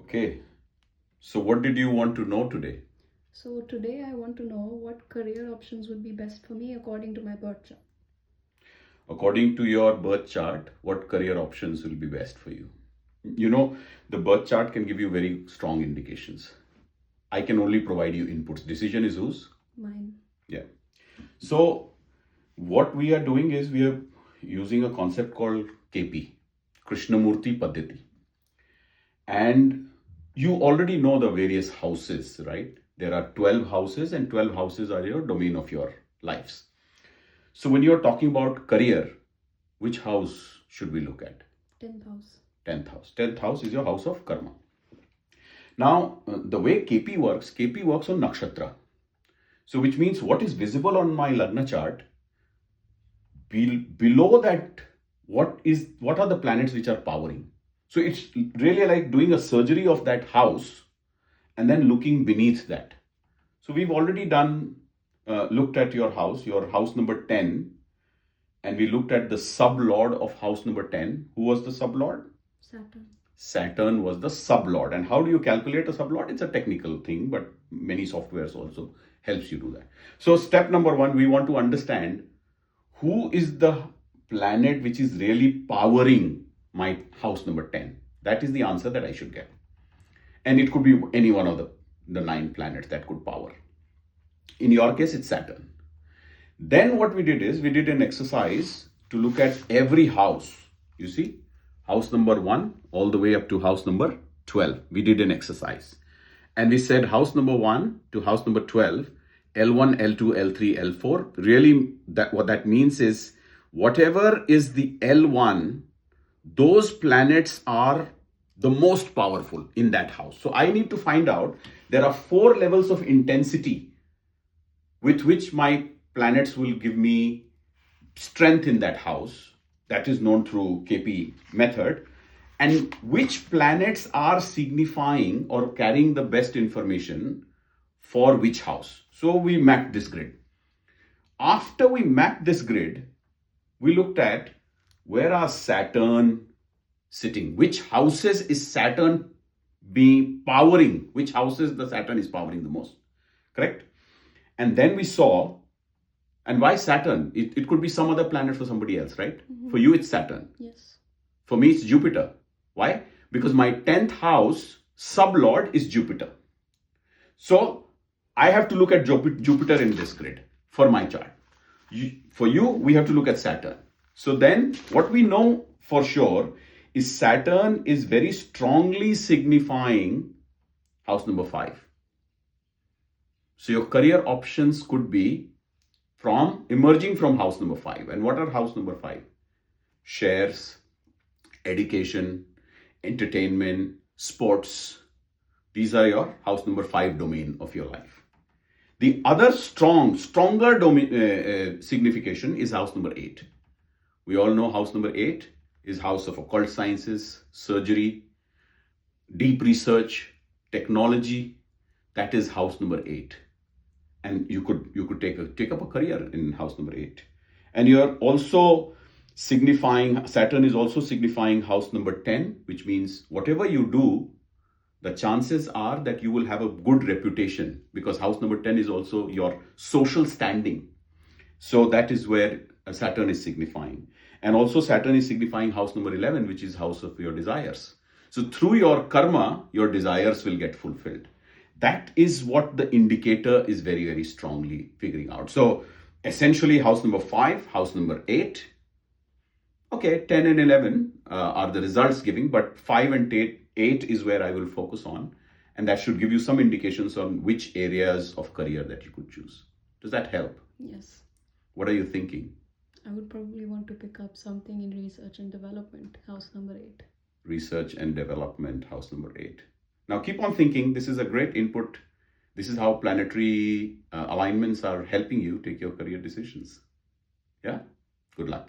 Okay. So what did you want to know today? So today I want to know what career options would be best for me according to my birth chart. According to your birth chart, what career options will be best for you? You know, the birth chart can give you very strong indications. I can only provide you inputs. Decision is whose? Mine. Yeah. So what we are doing is we are using a concept called KP, Krishnamurti Paddhati. And you already know the various houses, right? There are 12 houses, and 12 houses are your domain of your lives. So when you're talking about career, which house should we look at? 10th house. 10th house. 10th house is your house of karma. Now, the way KP works on nakshatra. So which means what is visible on my Lagna chart, below that, what are the planets which are powering? So it's really like doing a surgery of that house and then looking beneath that. So we've already looked at your house number 10, and we looked at the sublord of house number 10. Who was the sublord? Saturn. Saturn was the sublord. And how do you calculate a sublord? It's a technical thing, but many softwares also helps you do that. So step number one, we want to understand who is the planet which is really powering my house number 10. That is the answer that I should get. And it could be any one of the 9 planets that could power. In your case, it's Saturn. Then what we did is we did an exercise to look at every house. You see, house number 1 all the way up to house number 12. We did an exercise. And we said house number 1 to house number 12, L1, L2, L3, L4. Really, what that means is whatever is the L1, those planets are the most powerful in that house. So I need to find out there are 4 levels of intensity with which my planets will give me strength in that house. That is known through KP method. And which planets are signifying or carrying the best information for which house. So we mapped this grid. After we mapped this grid, we looked at where are Saturn sitting, which houses is Saturn being powering, which houses the Saturn is powering the most, correct? And then we saw, and why Saturn? It could be some other planet for somebody else, right? Mm-hmm. For you, it's Saturn. Yes. For me, it's Jupiter. Why? Because my 10th house sublord is Jupiter. So I have to look at Jupiter in this grid for my chart. For you, we have to look at Saturn. So then what we know for sure is Saturn is very strongly signifying house number 5. So your career options could be emerging from house number 5. And what are house number 5? Shares, education, entertainment, sports. These are your house number 5 domain of your life. The other stronger signification is house number 8. We all know house number 8 is house of occult sciences, surgery, deep research, technology. That is house number 8. And you could take up a career in house number 8. And you're also signifying, Saturn is also signifying house number 10, which means whatever you do, the chances are that you will have a good reputation, because house number 10 is also your social standing. So that is where Saturn is signifying. And also Saturn is signifying house number 11, which is house of your desires. So through your karma, your desires will get fulfilled. That is what the indicator is very, very strongly figuring out. So essentially house number 5, house number 8. Okay, 10 and 11 are the results giving, but 5 and 8 is where I will focus on. And that should give you some indications on which areas of career that you could choose. Does that help? Yes. What are you thinking? I would probably want to pick up something in research and development, house number 8. Research and development, house number 8. Now keep on thinking. This is a great input. This is how planetary alignments are helping you take your career decisions. Yeah? Good luck.